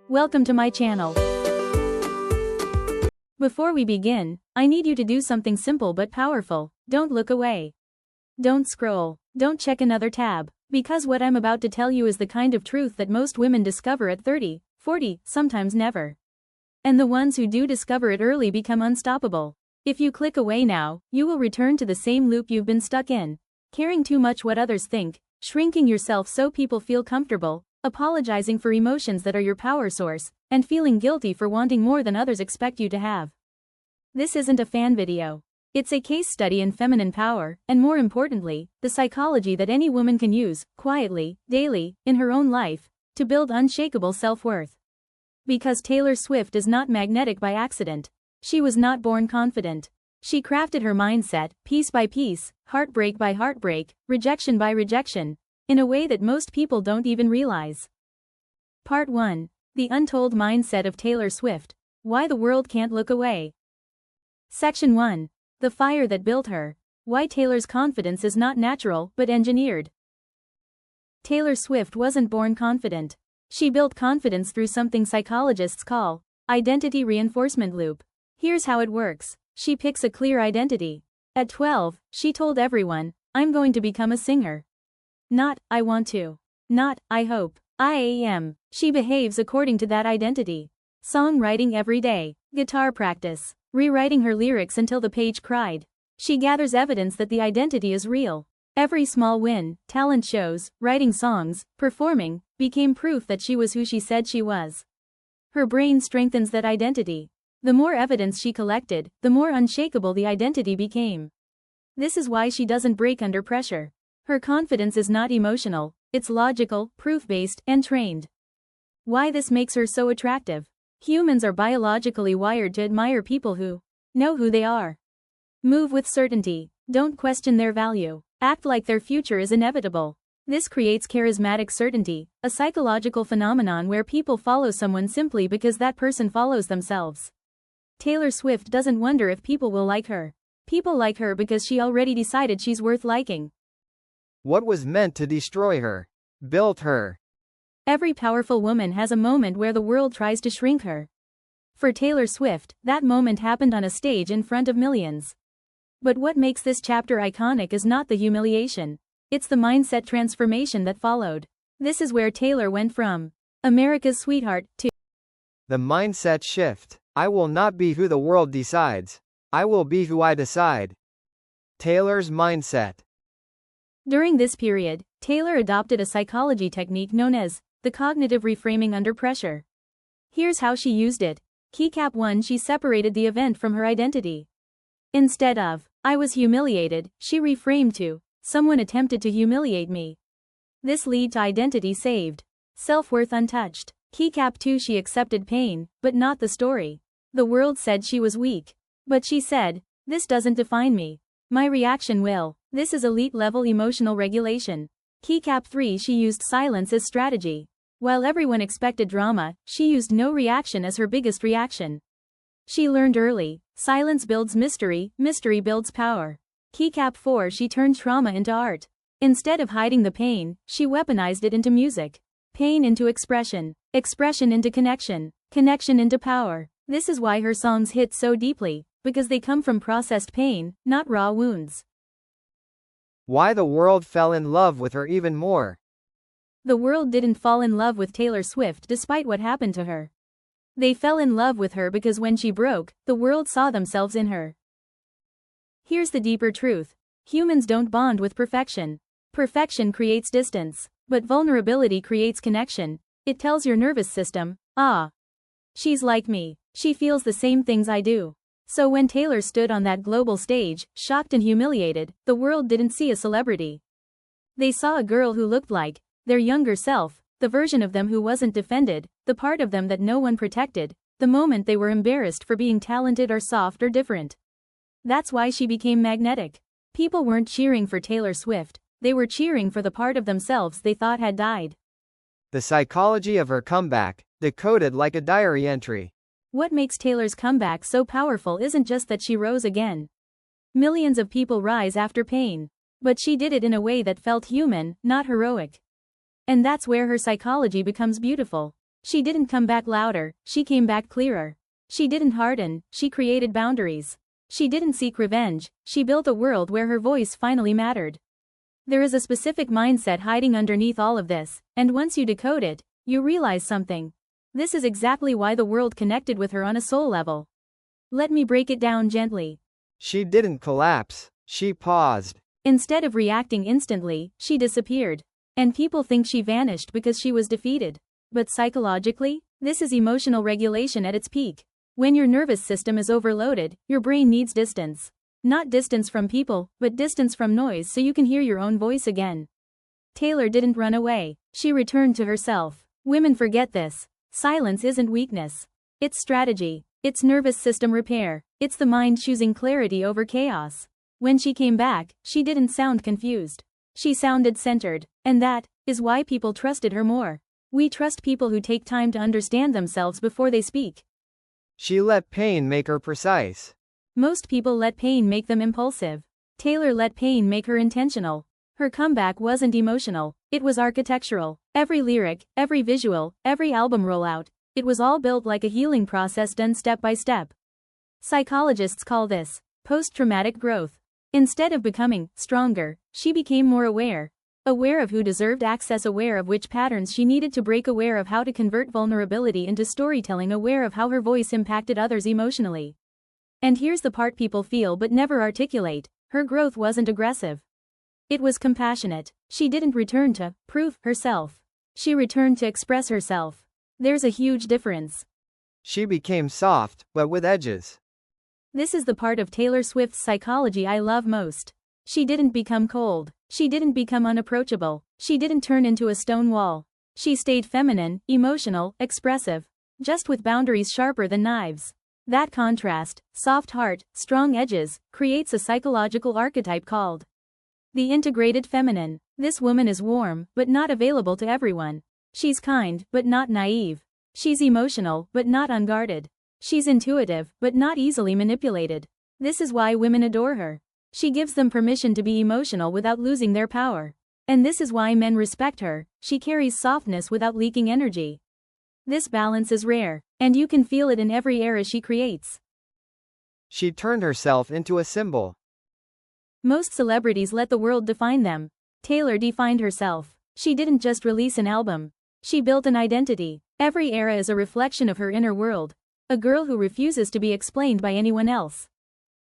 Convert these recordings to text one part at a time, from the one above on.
Welcome to my channel. Before we begin, I need you to do something simple but powerful. Don't look away. Don't scroll. Don't check another tab. Because what I'm about to tell you is the kind of truth that most women discover at 30, 40, sometimes never. And the ones who do discover it early become unstoppable. If you click away now, you will return to the same loop you've been stuck in. Caring too much what others think, shrinking yourself so people feel comfortable, apologizing for emotions that are your power source, and feeling guilty for wanting more than others expect you to have. This isn't a fan video. It's a case study in feminine power, and more importantly, the psychology that any woman can use, quietly, daily, in her own life, to build unshakable self-worth. Because Taylor Swift is not magnetic by accident. She was not born confident. She crafted her mindset, piece by piece, heartbreak by heartbreak, rejection by rejection, in a way that most people don't even realize. Part 1. The Untold Mindset of Taylor Swift. Why the World Can't Look Away. Section 1. The Fire That Built Her. Why Taylor's confidence is not natural, but engineered. Taylor Swift wasn't born confident. She built confidence through something psychologists call identity reinforcement loop. Here's how it works. She picks a clear identity. At 12, she told everyone, "I'm going to become a singer." Not, "I want to." Not, "I hope." I am. She behaves according to that identity. Songwriting every day. Guitar practice. Rewriting her lyrics until the page cried. She gathers evidence that the identity is real. Every small win, talent shows, writing songs, performing, became proof that she was who she said she was. Her brain strengthens that identity. The more evidence she collected, the more unshakable the identity became. This is why she doesn't break under pressure. Her confidence is not emotional, it's logical, proof-based, and trained. Why this makes her so attractive? Humans are biologically wired to admire people who know who they are. Move with certainty. Don't question their value. Act like their future is inevitable. This creates charismatic certainty, a psychological phenomenon where people follow someone simply because that person follows themselves. Taylor Swift doesn't wonder if people will like her. People like her because she already decided she's worth liking. What was meant to destroy her built her. Every powerful woman has a moment where the world tries to shrink her. For Taylor Swift, that moment happened on a stage in front of millions. But what makes this chapter iconic is not the humiliation. It's the mindset transformation that followed. This is where Taylor went from America's sweetheart to the mindset shift. I will not be who the world decides. I will be who I decide. Taylor's mindset. During this period, Taylor adopted a psychology technique known as the cognitive reframing under pressure. Here's how she used it. Keycap 1. She separated the event from her identity. Instead of, "I was humiliated," she reframed to, "Someone attempted to humiliate me." This led to identity saved. Self-worth untouched. Keycap 2. She accepted pain, but not the story. The world said she was weak. But she said, "This doesn't define me. My reaction will." This is elite-level emotional regulation. Keycap 3. She used silence as strategy. While everyone expected drama, she used no reaction as her biggest reaction. She learned early, silence builds mystery, mystery builds power. Keycap 4. She turned trauma into art. Instead of hiding the pain, she weaponized it into music. Pain into expression. Expression into connection. Connection into power. This is why her songs hit so deeply, because they come from processed pain, not raw wounds. Why the world fell in love with her even more. The world didn't fall in love with Taylor Swift despite what happened to her. They fell in love with her because when she broke, the world saw themselves in her. Here's the deeper truth. Humans don't bond with perfection. Perfection creates distance, but vulnerability creates connection. It tells your nervous system, "Ah, she's like me. She feels the same things I do." So when Taylor stood on that global stage, shocked and humiliated, the world didn't see a celebrity. They saw a girl who looked like their younger self, the version of them who wasn't defended, the part of them that no one protected, the moment they were embarrassed for being talented or soft or different. That's why she became magnetic. People weren't cheering for Taylor Swift, they were cheering for the part of themselves they thought had died. The psychology of her comeback, decoded like a diary entry. What makes Taylor's comeback so powerful isn't just that she rose again. Millions of people rise after pain. But she did it in a way that felt human, not heroic. And that's where her psychology becomes beautiful. She didn't come back louder, she came back clearer. She didn't harden, she created boundaries. She didn't seek revenge, she built a world where her voice finally mattered. There is a specific mindset hiding underneath all of this, and once you decode it, you realize something. This is exactly why the world connected with her on a soul level. Let me break it down gently. She didn't collapse, she paused. Instead of reacting instantly, she disappeared. And people think she vanished because she was defeated. But psychologically, this is emotional regulation at its peak. When your nervous system is overloaded, your brain needs distance. Not distance from people, but distance from noise so you can hear your own voice again. Taylor didn't run away, she returned to herself. Women forget this. Silence isn't weakness. It's strategy. It's nervous system repair. It's the mind choosing clarity over chaos. When she came back, she didn't sound confused. She sounded centered, and that is why people trusted her more. We trust people who take time to understand themselves before they speak. She let pain make her precise. Most people let pain make them impulsive. Taylor let pain make her intentional. Her comeback wasn't emotional, it was architectural. Every lyric, every visual, every album rollout, it was all built like a healing process done step by step. Psychologists call this post-traumatic growth. Instead of becoming stronger, she became more aware. Aware of who deserved access, aware of which patterns she needed to break, aware of how to convert vulnerability into storytelling, aware of how her voice impacted others emotionally. And here's the part people feel but never articulate: her growth wasn't aggressive. It was compassionate. She didn't return to prove herself. She returned to express herself. There's a huge difference. She became soft, but with edges. This is the part of Taylor Swift's psychology I love most. She didn't become cold. She didn't become unapproachable. She didn't turn into a stone wall. She stayed feminine, emotional, expressive. Just with boundaries sharper than knives. That contrast, soft heart, strong edges, creates a psychological archetype called the integrated feminine. This woman is warm, but not available to everyone. She's kind, but not naive. She's emotional, but not unguarded. She's intuitive, but not easily manipulated. This is why women adore her. She gives them permission to be emotional without losing their power. And this is why men respect her. She carries softness without leaking energy. This balance is rare, and you can feel it in every era she creates. She turned herself into a symbol. Most celebrities let the world define them. Taylor defined herself. She didn't just release an album. She built an identity. Every era is a reflection of her inner world. A girl who refuses to be explained by anyone else.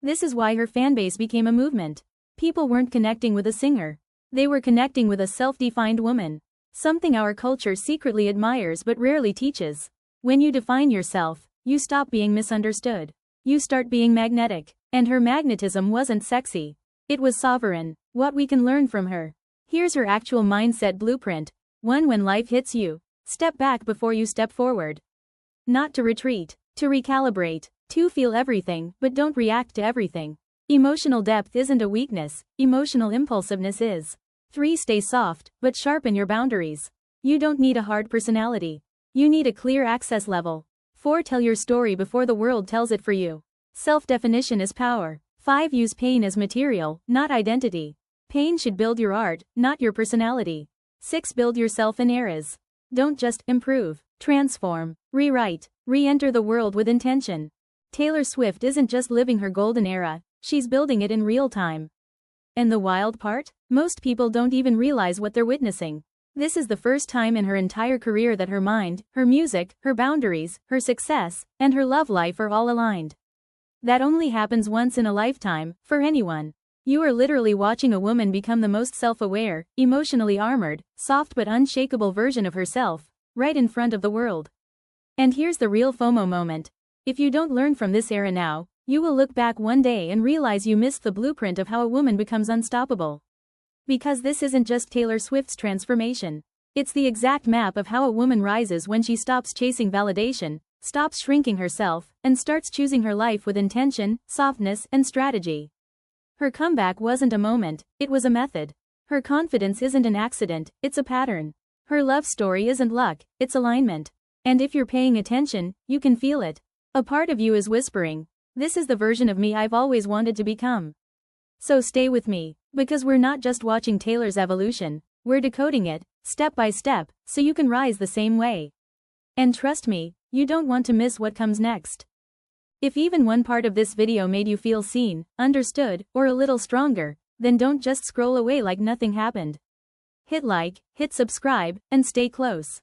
This is why her fanbase became a movement. People weren't connecting with a singer. They were connecting with a self-defined woman. Something our culture secretly admires but rarely teaches. When you define yourself, you stop being misunderstood. You start being magnetic. And her magnetism wasn't sexy. It was sovereign. What we can learn from her. Here's her actual mindset blueprint. 1. When life hits you, step back before you step forward. Not to retreat, to recalibrate. 2. Feel everything, but don't react to everything. Emotional depth isn't a weakness, emotional impulsiveness is. 3. Stay soft, but sharpen your boundaries. You don't need a hard personality. You need a clear access level. 4. Tell your story before the world tells it for you. Self-definition is power. 5. Use pain as material, not identity. Pain should build your art, not your personality. 6. Build yourself in eras. Don't just improve, transform, rewrite, re-enter the world with intention. Taylor Swift isn't just living her golden era, she's building it in real time. And the wild part? Most people don't even realize what they're witnessing. This is the first time in her entire career that her mind, her music, her boundaries, her success, and her love life are all aligned. That only happens once in a lifetime, for anyone. You are literally watching a woman become the most self-aware, emotionally armored, soft but unshakable version of herself, right in front of the world. And here's the real FOMO moment. If you don't learn from this era now, you will look back one day and realize you missed the blueprint of how a woman becomes unstoppable. Because this isn't just Taylor Swift's transformation. It's the exact map of how a woman rises when she stops chasing validation, stops shrinking herself, and starts choosing her life with intention, softness, and strategy. Her comeback wasn't a moment, it was a method. Her confidence isn't an accident, it's a pattern. Her love story isn't luck, it's alignment. And if you're paying attention, you can feel it. A part of you is whispering, "This is the version of me I've always wanted to become." So stay with me, because we're not just watching Taylor's evolution, we're decoding it, step by step, so you can rise the same way. And trust me, you don't want to miss what comes next. If even one part of this video made you feel seen, understood, or a little stronger, then don't just scroll away like nothing happened. Hit like, hit subscribe, and stay close.